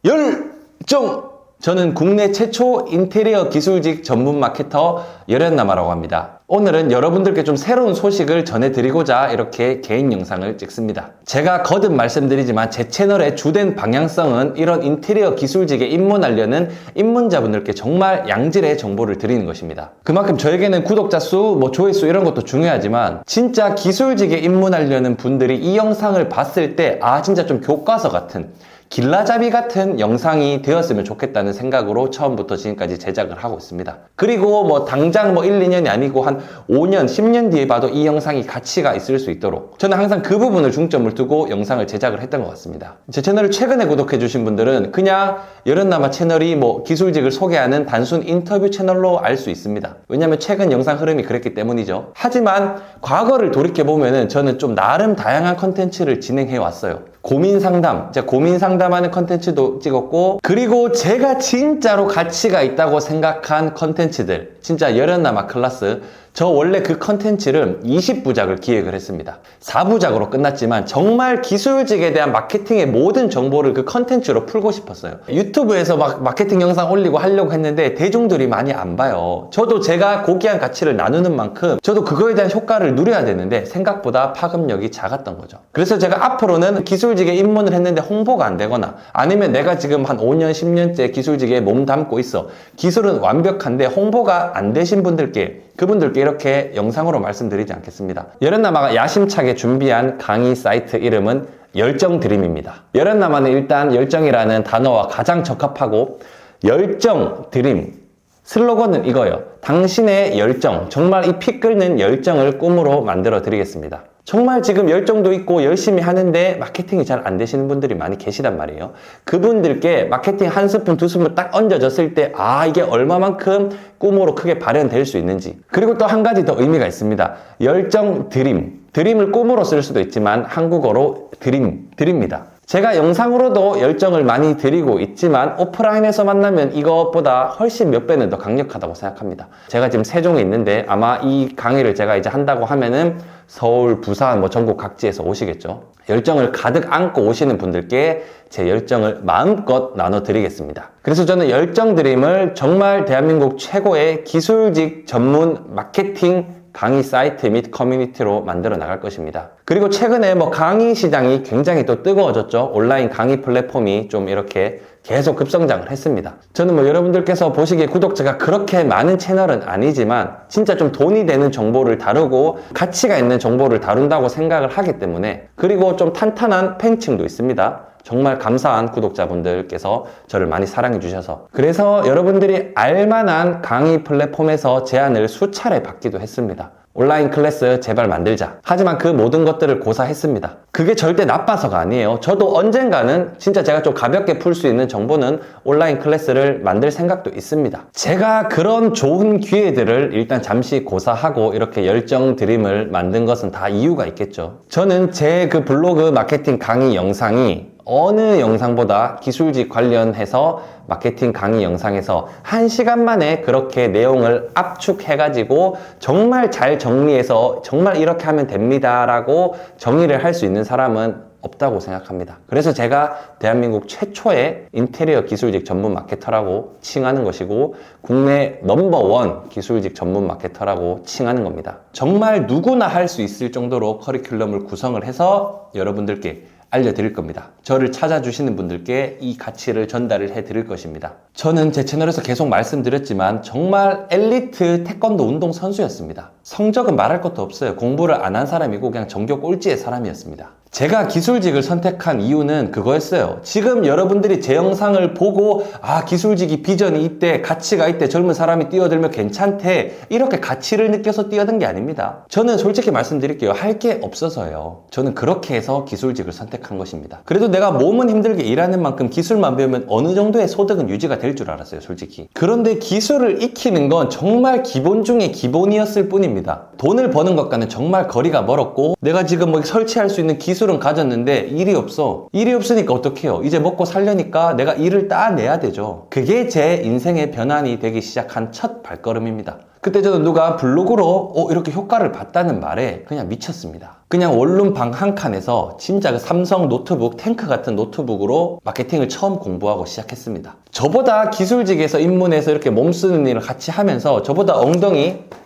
열정! 저는 국내 최초 인테리어 기술직 전문 마케터 열연남아라고 합니다. 오늘은 여러분들께 좀 새로운 소식을 전해드리고자 이렇게 개인 영상을 찍습니다. 제가 거듭 말씀드리지만 제 채널의 주된 방향성은 이런 인테리어 기술직에 입문하려는 입문자분들께 정말 양질의 정보를 드리는 것입니다. 그만큼 저에게는 구독자 수, 조회수 이런 것도 중요하지만 진짜 기술직에 입문하려는 분들이 이 영상을 봤을 때 진짜 좀 교과서 같은 길라잡이 같은 영상이 되었으면 좋겠다는 생각으로 처음부터 지금까지 제작을 하고 있습니다. 그리고 당장 1, 2년이 아니고 한 5년, 10년 뒤에 봐도 이 영상이 가치가 있을 수 있도록 저는 항상 그 부분을 중점을 두고 영상을 제작을 했던 것 같습니다. 제 채널을 최근에 구독해 주신 분들은 그냥 열연남아 채널이 기술직을 소개하는 단순 인터뷰 채널로 알 수 있습니다. 왜냐면 최근 영상 흐름이 그랬기 때문이죠. 하지만 과거를 돌이켜보면 저는 좀 나름 다양한 컨텐츠를 진행해 왔어요. 고민 상담, 제가 고민 상담하는 컨텐츠도 찍었고, 그리고 제가 진짜로 가치가 있다고 생각한 컨텐츠들, 진짜 열연남아 클래스, 저 원래 그 컨텐츠를 20부작을 기획을 했습니다. 4부작으로 끝났지만 정말 기술직에 대한 마케팅의 모든 정보를 그 컨텐츠로 풀고 싶었어요. 유튜브에서 마케팅 영상 올리고 하려고 했는데 대중들이 많이 안 봐요. 저도 제가 고귀한 가치를 나누는 만큼 저도 그거에 대한 효과를 누려야 되는데 생각보다 파급력이 작았던 거죠. 그래서 제가 앞으로는 기술직에 입문을 했는데 홍보가 안 되거나 아니면 내가 지금 한 5년, 10년째 기술직에 몸 담고 있어. 기술은 완벽한데 홍보가 안 되신 분들께 그분들께 이렇게 영상으로 말씀드리지 않겠습니다. 열연남아가 야심차게 준비한 강의 사이트 이름은 열정드림입니다. 열연남아는 일단 열정이라는 단어와 가장 적합하고 열정드림 슬로건은 이거예요. 당신의 열정, 정말 이 피 끓는 열정을 꿈으로 만들어 드리겠습니다. 정말 지금 열정도 있고 열심히 하는데 마케팅이 잘 안 되시는 분들이 많이 계시단 말이에요. 그분들께 마케팅 한 스푼, 두 스푼 딱 얹어졌을 때 이게 얼마만큼 꿈으로 크게 발현될 수 있는지. 그리고 또 한 가지 더 의미가 있습니다. 열정 드림. 드림을 꿈으로 쓸 수도 있지만 한국어로 드립니다. 제가 영상으로도 열정을 많이 드리고 있지만 오프라인에서 만나면 이것보다 훨씬 몇 배는 더 강력하다고 생각합니다. 제가 지금 세종에 있는데 아마 이 강의를 제가 이제 한다고 하면은 서울, 부산, 전국 각지에서 오시겠죠. 열정을 가득 안고 오시는 분들께 제 열정을 마음껏 나눠드리겠습니다. 그래서 저는 열정드림을 정말 대한민국 최고의 기술직 전문 마케팅 강의 사이트 및 커뮤니티로 만들어 나갈 것입니다. 그리고 최근에 강의 시장이 굉장히 또 뜨거워졌죠. 온라인 강의 플랫폼이 좀 이렇게 계속 급성장을 했습니다. 저는 여러분들께서 보시기에 구독자가 그렇게 많은 채널은 아니지만 진짜 좀 돈이 되는 정보를 다루고 가치가 있는 정보를 다룬다고 생각을 하기 때문에 그리고 좀 탄탄한 팬층도 있습니다. 정말 감사한 구독자분들께서 저를 많이 사랑해 주셔서 그래서 여러분들이 알만한 강의 플랫폼에서 제안을 수차례 받기도 했습니다. 온라인 클래스 제발 만들자. 하지만 그 모든 것들을 고사했습니다. 그게 절대 나빠서가 아니에요. 저도 언젠가는 진짜 제가 좀 가볍게 풀 수 있는 정보는 온라인 클래스를 만들 생각도 있습니다. 제가 그런 좋은 기회들을 일단 잠시 고사하고 이렇게 열정 드림을 만든 것은 다 이유가 있겠죠. 저는 제 그 블로그 마케팅 강의 영상이 어느 영상보다 기술직 관련해서 마케팅 강의 영상에서 1시간 만에 그렇게 내용을 압축해가지고 정말 잘 정리해서 정말 이렇게 하면 됩니다 라고 정의를 할 수 있는 사람은 없다고 생각합니다. 그래서 제가 대한민국 최초의 인테리어 기술직 전문 마케터라고 칭하는 것이고 국내 넘버원 기술직 전문 마케터라고 칭하는 겁니다. 정말 누구나 할 수 있을 정도로 커리큘럼을 구성을 해서 여러분들께 알려드릴 겁니다. 저를 찾아주시는 분들께 이 가치를 전달을 해드릴 것입니다. 저는 제 채널에서 계속 말씀드렸지만 정말 엘리트 태권도 운동 선수였습니다. 성적은 말할 것도 없어요. 공부를 안 한 사람이고 그냥 전교 꼴찌의 사람이었습니다. 제가 기술직을 선택한 이유는 그거였어요. 지금 여러분들이 제 영상을 보고 기술직이 비전이 있대, 가치가 있대, 젊은 사람이 뛰어들면 괜찮대 이렇게 가치를 느껴서 뛰어든 게 아닙니다. 저는 솔직히 말씀드릴게요. 할 게 없어서요. 저는 그렇게 해서 기술직을 선택한 것입니다. 그래도 내가 몸은 힘들게 일하는 만큼 기술만 배우면 어느 정도의 소득은 유지가 될 줄 알았어요, 솔직히. 그런데 기술을 익히는 건 정말 기본 중에 기본이었을 뿐입니다. 돈을 버는 것과는 정말 거리가 멀었고 내가 지금 설치할 수 있는 기술은 가졌는데 일이 없어. 일이 없으니까 어떡해요? 이제 먹고 살려니까 내가 일을 따내야 되죠. 그게 제 인생의 변환이 되기 시작한 첫 발걸음입니다. 그때 저는 누가 블로그로 이렇게 효과를 봤다는 말에 그냥 미쳤습니다. 그냥 원룸 방 한 칸에서 진짜 그 삼성 노트북, 탱크 같은 노트북으로 마케팅을 처음 공부하고 시작했습니다. 저보다 기술직에서 입문해서 이렇게 몸 쓰는 일을 같이 하면서 저보다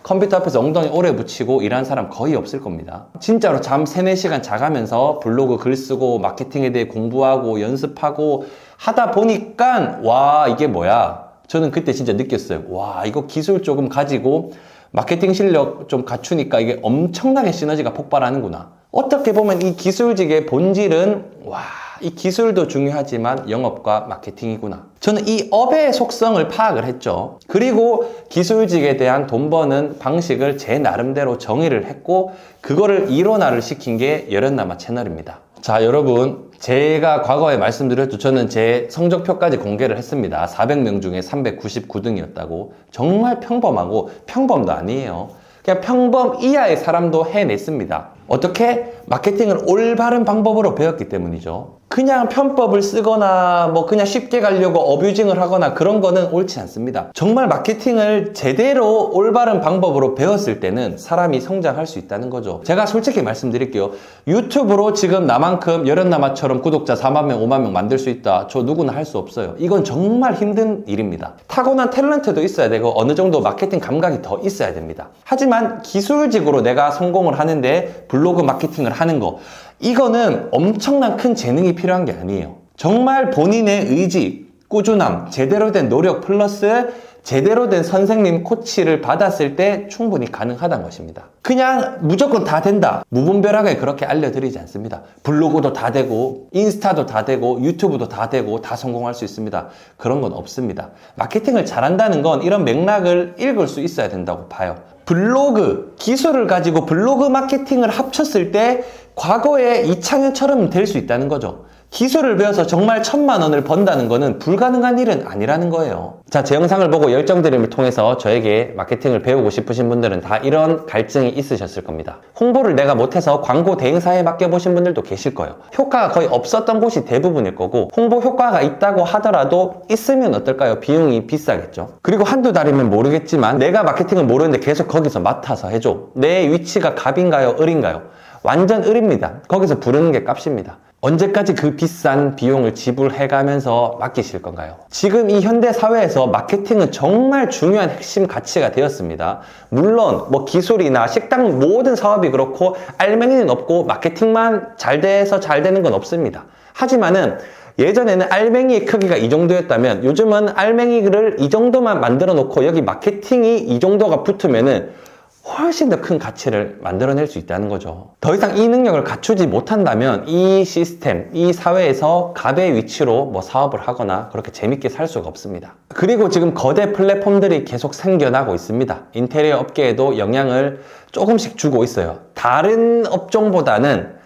컴퓨터 앞에서 엉덩이 오래 붙이고 일하는 사람 거의 없을 겁니다. 진짜로 잠 3, 4시간 자가면서 블로그 글 쓰고 마케팅에 대해 공부하고 연습하고 하다 보니까 와, 이게 뭐야? 저는 그때 진짜 느꼈어요. 와, 이거 기술 조금 가지고 마케팅 실력 좀 갖추니까 이게 엄청나게 시너지가 폭발하는구나. 어떻게 보면 이 기술직의 본질은 이 기술도 중요하지만 영업과 마케팅이구나. 저는 이 업의 속성을 파악을 했죠. 그리고 기술직에 대한 돈 버는 방식을 제 나름대로 정의를 했고 그거를 이론화를 시킨 게 열연남아 채널입니다. 자, 여러분, 제가 과거에 말씀드렸죠. 저는 제 성적표까지 공개를 했습니다. 400명 중에 399등이었다고. 정말 평범하고 평범도 아니에요. 그냥 평범 이하의 사람도 해냈습니다. 어떻게? 마케팅을 올바른 방법으로 배웠기 때문이죠. 그냥 편법을 쓰거나 그냥 쉽게 가려고 어뷰징을 하거나 그런 거는 옳지 않습니다. 정말 마케팅을 제대로 올바른 방법으로 배웠을 때는 사람이 성장할 수 있다는 거죠. 제가 솔직히 말씀드릴게요. 유튜브로 지금 나만큼 열연남아처럼 구독자 4만 명, 5만 명 만들 수 있다. 저 누구나 할 수 없어요. 이건 정말 힘든 일입니다. 타고난 탤런트도 있어야 되고 어느 정도 마케팅 감각이 더 있어야 됩니다. 하지만 기술직으로 내가 성공을 하는데 블로그 마케팅을 하는 거, 이거는 엄청난 큰 재능이 필요한 게 아니에요. 정말 본인의 의지, 꾸준함, 제대로 된 노력 플러스 제대로 된 선생님 코치를 받았을 때 충분히 가능하다는 것입니다. 그냥 무조건 다 된다. 무분별하게 그렇게 알려드리지 않습니다. 블로그도 다 되고 인스타도 다 되고 유튜브도 다 되고 다 성공할 수 있습니다. 그런 건 없습니다. 마케팅을 잘한다는 건 이런 맥락을 읽을 수 있어야 된다고 봐요. 블로그, 기술을 가지고 블로그 마케팅을 합쳤을 때 과거의 이창현처럼 될 수 있다는 거죠. 기술을 배워서 정말 1000만 원을 번다는 거는 불가능한 일은 아니라는 거예요. 자, 제 영상을 보고 열정드림을 통해서 저에게 마케팅을 배우고 싶으신 분들은 다 이런 갈증이 있으셨을 겁니다. 홍보를 내가 못해서 광고 대행사에 맡겨보신 분들도 계실 거예요. 효과가 거의 없었던 곳이 대부분일 거고 홍보 효과가 있다고 하더라도 있으면 어떨까요? 비용이 비싸겠죠. 그리고 한두 달이면 모르겠지만 내가 마케팅을 모르는데 계속 거기서 맡아서 해줘. 내 위치가 갑인가요? 을인가요? 완전 을입니다. 거기서 부르는 게 값입니다. 언제까지 그 비싼 비용을 지불해가면서 맡기실 건가요? 지금 이 현대 사회에서 마케팅은 정말 중요한 핵심 가치가 되었습니다. 물론 기술이나 식당 모든 사업이 그렇고 알맹이는 없고 마케팅만 잘 돼서 잘 되는 건 없습니다. 하지만은 예전에는 알맹이의 크기가 이 정도였다면 요즘은 알맹이를 이 정도만 만들어 놓고 여기 마케팅이 이 정도가 붙으면은 훨씬 더 큰 가치를 만들어낼 수 있다는 거죠. 더 이상 이 능력을 갖추지 못한다면 이 시스템, 이 사회에서 갑의 위치로 사업을 하거나 그렇게 재밌게 살 수가 없습니다. 그리고 지금 거대 플랫폼들이 계속 생겨나고 있습니다. 인테리어 업계에도 영향을 조금씩 주고 있어요. 다른 업종보다는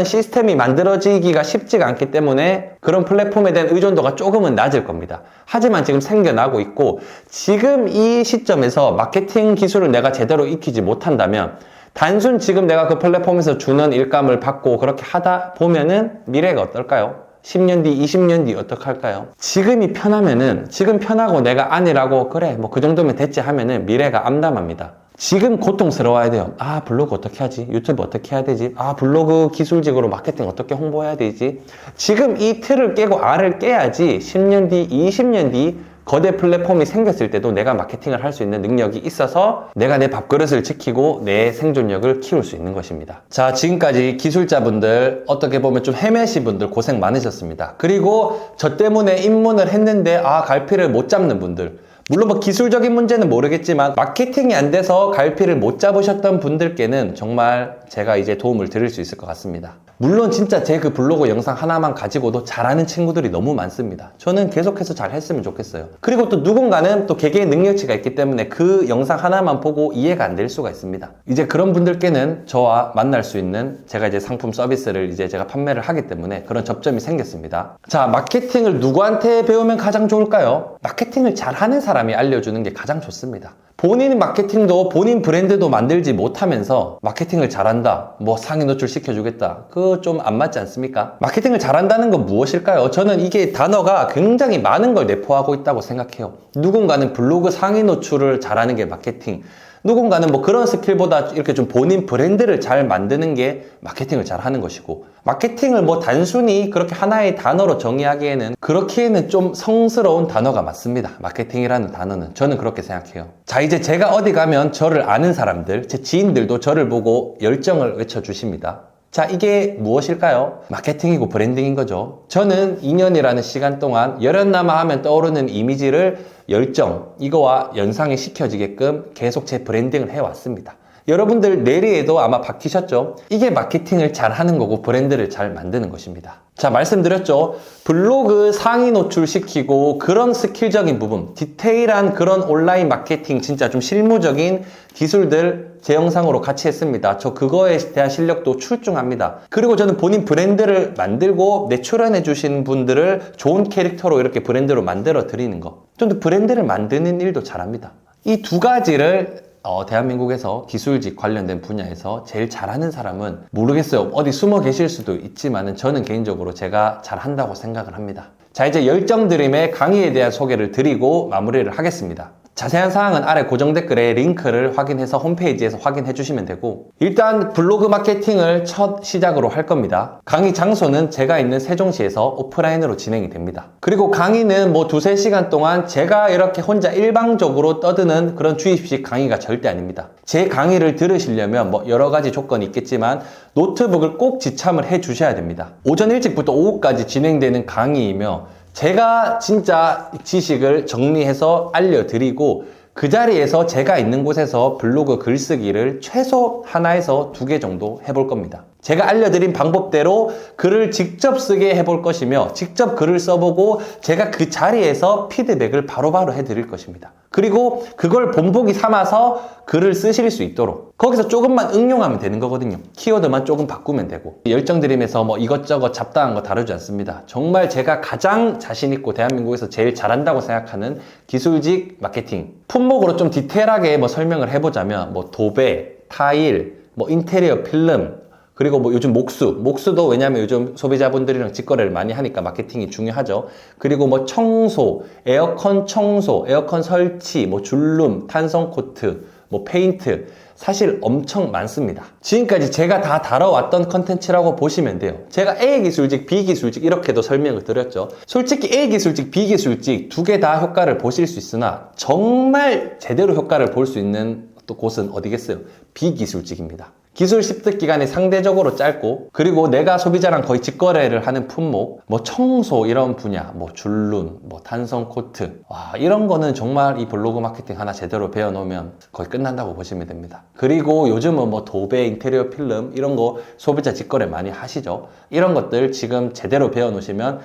시스템이 만들어지기가 쉽지가 않기 때문에 그런 플랫폼에 대한 의존도가 조금은 낮을 겁니다. 하지만 지금 생겨나고 있고 지금 이 시점에서 마케팅 기술을 내가 제대로 익히지 못한다면 단순 지금 내가 그 플랫폼에서 주는 일감을 받고 그렇게 하다 보면은 미래가 어떨까요? 10년 뒤, 20년 뒤 어떡할까요? 지금이 편하면은 지금 편하고 내가 아니라고 그래 그 정도면 됐지 하면은 미래가 암담합니다. 지금 고통스러워야 돼요. 아, 블로그 어떻게 하지? 유튜브 어떻게 해야 되지? 아, 블로그 기술직으로 마케팅 어떻게 홍보해야 되지? 지금 이 틀을 깨고 알을 깨야지 10년 뒤, 20년 뒤 거대 플랫폼이 생겼을 때도 내가 마케팅을 할 수 있는 능력이 있어서 내가 내 밥그릇을 지키고 내 생존력을 키울 수 있는 것입니다. 자, 지금까지 기술자분들 어떻게 보면 좀 헤매신 분들 고생 많으셨습니다. 그리고 저 때문에 입문을 했는데 갈피를 못 잡는 분들, 물론 기술적인 문제는 모르겠지만 마케팅이 안 돼서 갈피를 못 잡으셨던 분들께는 정말 제가 이제 도움을 드릴 수 있을 것 같습니다. 물론 진짜 제 그 블로그 영상 하나만 가지고도 잘하는 친구들이 너무 많습니다. 저는 계속해서 잘 했으면 좋겠어요. 그리고 또 누군가는 또 개개의 능력치가 있기 때문에 그 영상 하나만 보고 이해가 안 될 수가 있습니다. 이제 그런 분들께는 저와 만날 수 있는 제가 이제 상품 서비스를 이제 제가 판매를 하기 때문에 그런 접점이 생겼습니다. 자, 마케팅을 누구한테 배우면 가장 좋을까요? 마케팅을 잘하는 사람이 알려주는 게 가장 좋습니다. 본인 마케팅도 본인 브랜드도 만들지 못하면서 마케팅을 잘한다, 뭐 상위 노출 시켜주겠다, 그거 좀 안 맞지 않습니까? 마케팅을 잘한다는 건 무엇일까요? 저는 이게 단어가 굉장히 많은 걸 내포하고 있다고 생각해요. 누군가는 블로그 상위 노출을 잘하는 게 마케팅, 누군가는 뭐 그런 스킬보다 이렇게 좀 본인 브랜드를 잘 만드는 게 마케팅을 잘 하는 것이고, 마케팅을 뭐 단순히 그렇게 하나의 단어로 정의하기에는 그렇기에는 좀 성스러운 단어가 맞습니다. 마케팅이라는 단어는. 저는 그렇게 생각해요. 자, 이제 제가 어디 가면 저를 아는 사람들, 제 지인들도 저를 보고 열정을 외쳐주십니다. 자, 이게 무엇일까요? 마케팅이고 브랜딩인 거죠. 저는 2년이라는 시간 동안 열연남아 하면 떠오르는 이미지를 열정, 이거와 연상이 시켜지게끔 계속 제 브랜딩을 해왔습니다. 여러분들 뇌리에도 아마 박히셨죠? 이게 마케팅을 잘 하는 거고 브랜드를 잘 만드는 것입니다. 자, 말씀드렸죠? 블로그 상위 노출시키고 그런 스킬적인 부분, 디테일한 그런 온라인 마케팅, 진짜 좀 실무적인 기술들 제 영상으로 같이 했습니다. 저 그거에 대한 실력도 출중합니다. 그리고 저는 본인 브랜드를 만들고 내출연해 주신 분들을 좋은 캐릭터로 이렇게 브랜드로 만들어 드리는 거, 좀 더 브랜드를 만드는 일도 잘합니다. 이 두 가지를 대한민국에서 기술직 관련된 분야에서 제일 잘하는 사람은 모르겠어요. 어디 숨어 계실 수도 있지만은 저는 개인적으로 제가 잘한다고 생각을 합니다. 자, 이제 열정드림의 강의에 대한 소개를 드리고 마무리를 하겠습니다. 자세한 사항은 아래 고정 댓글에 링크를 확인해서 홈페이지에서 확인해 주시면 되고, 일단 블로그 마케팅을 첫 시작으로 할 겁니다. 강의 장소는 제가 있는 세종시에서 오프라인으로 진행이 됩니다. 그리고 강의는 뭐 2-3시간 동안 제가 이렇게 혼자 일방적으로 떠드는 그런 주입식 강의가 절대 아닙니다. 제 강의를 들으시려면 뭐 여러 가지 조건이 있겠지만 노트북을 꼭 지참을 해 주셔야 됩니다. 오전 일찍부터 오후까지 진행되는 강의이며 제가 진짜 지식을 정리해서 알려드리고 그 자리에서 제가 있는 곳에서 블로그 글쓰기를 최소 하나에서 2개 정도 해볼 겁니다. 제가 알려드린 방법대로 글을 직접 쓰게 해볼 것이며 직접 글을 써보고 제가 그 자리에서 피드백을 바로바로 해드릴 것입니다. 그리고 그걸 본보기 삼아서 글을 쓰실 수 있도록 거기서 조금만 응용하면 되는 거거든요. 키워드만 조금 바꾸면 되고, 열정드림에서 뭐 이것저것 잡다한 거 다루지 않습니다. 정말 제가 가장 자신있고 대한민국에서 제일 잘한다고 생각하는 기술직 마케팅 품목으로 좀 디테일하게 뭐 설명을 해보자면 뭐 도배, 타일, 뭐 인테리어 필름, 그리고 뭐 요즘 목수도 왜냐면 요즘 소비자분들이랑 직거래를 많이 하니까 마케팅이 중요하죠. 그리고 뭐 청소, 에어컨 청소, 에어컨 설치, 뭐 줄룸, 탄성 코트, 뭐 페인트, 사실 엄청 많습니다. 지금까지 제가 다 다뤄왔던 컨텐츠라고 보시면 돼요. 제가 A 기술직, B 기술직 이렇게도 설명을 드렸죠. 솔직히 A 기술직, B 기술직 두 개 다 효과를 보실 수 있으나 정말 제대로 효과를 볼 수 있는 또 곳은 어디겠어요? B 기술직입니다. 기술 습득 기간이 상대적으로 짧고, 그리고 내가 소비자랑 거의 직거래를 하는 품목, 뭐 청소 이런 분야, 뭐 줄눈, 뭐 탄성 코트, 이런 거는 정말 이 블로그 마케팅 하나 제대로 배워놓으면 거의 끝난다고 보시면 됩니다. 그리고 요즘은 뭐 도배, 인테리어 필름 이런 거 소비자 직거래 많이 하시죠. 이런 것들 지금 제대로 배워놓으시면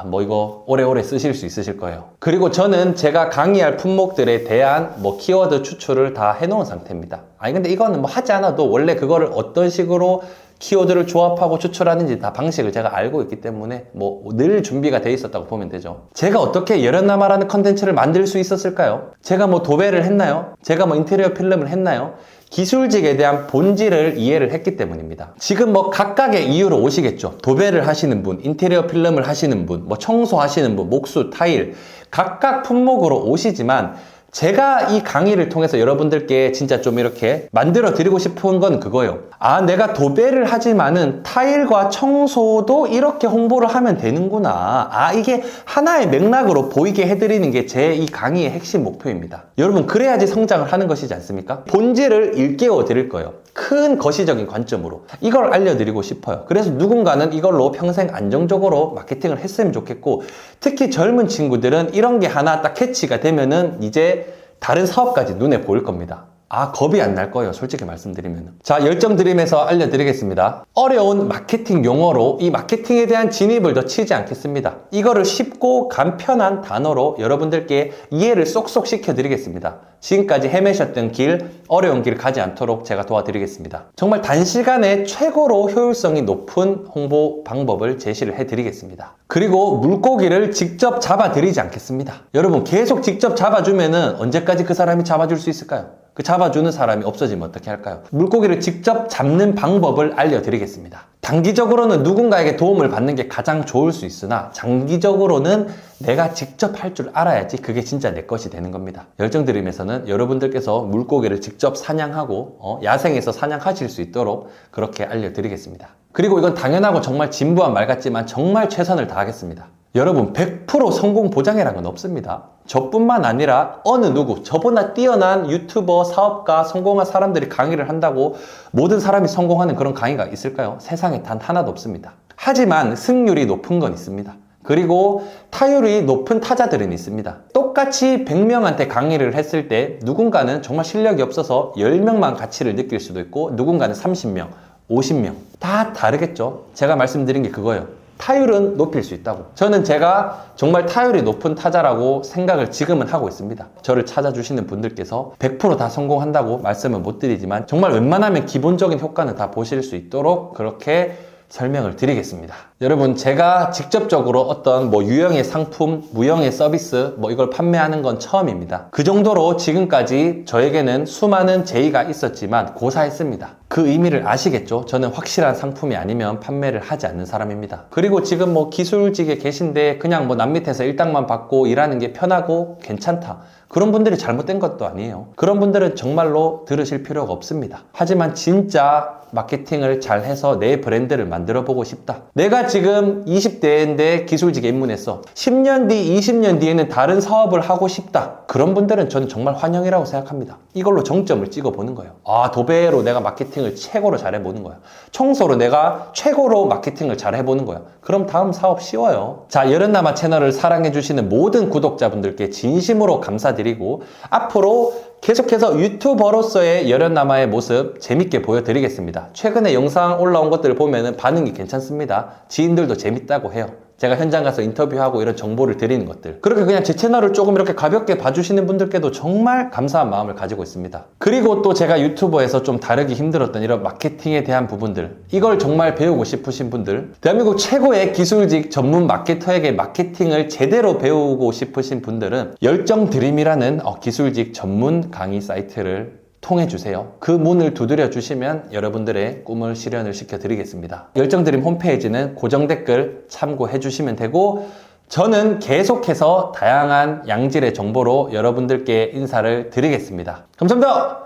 뭐 이거 오래오래 쓰실 수 있으실 거예요. 그리고 저는 제가 강의할 품목들에 대한 뭐 키워드 추출을 다 해놓은 상태입니다. 아니 근데 이거는 뭐 하지 않아도 원래 그거를 어떤 식으로 키워드를 조합하고 추출하는지 다 방식을 제가 알고 있기 때문에 뭐 늘 준비가 돼 있었다고 보면 되죠. 제가 어떻게 열연남아라는 컨텐츠를 만들 수 있었을까요? 제가 뭐 도배를 했나요? 제가 뭐 인테리어 필름을 했나요? 기술직에 대한 본질을 이해를 했기 때문입니다. 지금 뭐 각각의 이유로 오시겠죠. 도배를 하시는 분, 인테리어 필름을 하시는 분, 뭐 청소하시는 분, 목수, 타일 각각 품목으로 오시지만 제가 이 강의를 통해서 여러분들께 진짜 좀 이렇게 만들어 드리고 싶은 건 그거예요. 내가 도배를 하지만은 타일과 청소도 이렇게 홍보를 하면 되는구나. 이게 하나의 맥락으로 보이게 해드리는 게 제 이 강의의 핵심 목표입니다. 여러분, 그래야지 성장을 하는 것이지 않습니까? 본질을 일깨워 드릴 거예요. 큰 거시적인 관점으로 이걸 알려드리고 싶어요. 그래서 누군가는 이걸로 평생 안정적으로 마케팅을 했으면 좋겠고, 특히 젊은 친구들은 이런 게 하나 딱 캐치가 되면은 이제 다른 사업까지 눈에 보일 겁니다. 겁이 안 날 거예요. 솔직히 말씀드리면. 자, 열정드림에서 알려드리겠습니다. 어려운 마케팅 용어로 이 마케팅에 대한 진입을 더 치지 않겠습니다. 이거를 쉽고 간편한 단어로 여러분들께 이해를 쏙쏙 시켜드리겠습니다. 지금까지 헤매셨던 길, 어려운 길 가지 않도록 제가 도와드리겠습니다. 정말 단시간에 최고로 효율성이 높은 홍보 방법을 제시를 해드리겠습니다. 그리고 물고기를 직접 잡아드리지 않겠습니다. 여러분, 계속 직접 잡아주면은 언제까지 그 사람이 잡아줄 수 있을까요? 그 잡아주는 사람이 없어지면 어떻게 할까요? 물고기를 직접 잡는 방법을 알려드리겠습니다. 단기적으로는 누군가에게 도움을 받는 게 가장 좋을 수 있으나 장기적으로는 내가 직접 할 줄 알아야지 그게 진짜 내 것이 되는 겁니다. 열정드림에서는 여러분들께서 물고기를 직접 사냥하고 야생에서 사냥하실 수 있도록 그렇게 알려드리겠습니다. 그리고 이건 당연하고 정말 진부한 말 같지만 정말 최선을 다하겠습니다. 여러분, 100% 성공 보장이라는 건 없습니다. 저뿐만 아니라 어느 누구, 저보다 뛰어난 유튜버, 사업가, 성공한 사람들이 강의를 한다고 모든 사람이 성공하는 그런 강의가 있을까요? 세상에 단 하나도 없습니다. 하지만 승률이 높은 건 있습니다. 그리고 타율이 높은 타자들은 있습니다. 똑같이 100명한테 강의를 했을 때 누군가는 정말 실력이 없어서 10명만 가치를 느낄 수도 있고 누군가는 30명, 50명 다 다르겠죠. 제가 말씀드린 게 그거예요. 타율은 높일 수 있다고. 저는 제가 정말 타율이 높은 타자라고 생각을 지금은 하고 있습니다. 저를 찾아주시는 분들께서 100% 다 성공한다고 말씀은 못 드리지만 정말 웬만하면 기본적인 효과는 다 보실 수 있도록 그렇게 설명을 드리겠습니다. 여러분, 제가 직접적으로 어떤 유형의 상품, 무형의 서비스 이걸 판매하는 건 처음입니다. 그 정도로 지금까지 저에게는 수많은 제의가 있었지만 고사했습니다. 그 의미를 아시겠죠? 저는 확실한 상품이 아니면 판매를 하지 않는 사람입니다. 그리고 지금 기술직에 계신데 그냥 남 밑에서 일당만 받고 일하는 게 편하고 괜찮다. 그런 분들이 잘못된 것도 아니에요. 그런 분들은 정말로 들으실 필요가 없습니다. 하지만 진짜 마케팅을 잘 해서 내 브랜드를 만들어 보고 싶다. 내가 지금 20대인데 기술직에 입문했어. 10년 뒤, 20년 뒤에는 다른 사업을 하고 싶다. 그런 분들은 저는 정말 환영이라고 생각합니다. 이걸로 정점을 찍어 보는 거예요. 도배로 내가 마케팅을 최고로 잘 해보는 거야. 청소로 내가 최고로 마케팅을 잘 해보는 거야. 그럼 다음 사업 쉬워요. 자, 여름남아 채널을 사랑해주시는 모든 구독자분들께 진심으로 감사드리고 앞으로 계속해서 유튜버로서의 여름남아의 모습 재밌게 보여드리겠습니다. 최근에 영상 올라온 것들을 보면 반응이 괜찮습니다. 지인들도 재밌다고 해요. 제가 현장 가서 인터뷰하고 이런 정보를 드리는 것들. 그렇게 그냥 제 채널을 조금 이렇게 가볍게 봐주시는 분들께도 정말 감사한 마음을 가지고 있습니다. 그리고 또 제가 유튜버에서 좀 다루기 힘들었던 이런 마케팅에 대한 부분들, 이걸 정말 배우고 싶으신 분들, 대한민국 최고의 기술직 전문 마케터에게 마케팅을 제대로 배우고 싶으신 분들은 열정드림이라는 기술직 전문 강의 사이트를 통해주세요. 그 문을 두드려 주시면 여러분들의 꿈을 실현을 시켜드리겠습니다. 열정드림 홈페이지는 고정 댓글 참고해 주시면 되고 저는 계속해서 다양한 양질의 정보로 여러분들께 인사를 드리겠습니다. 감사합니다.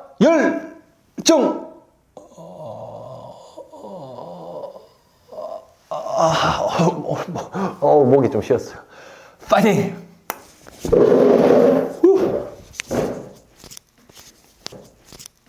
열정! 목이 좀 쉬었어요. 파이팅!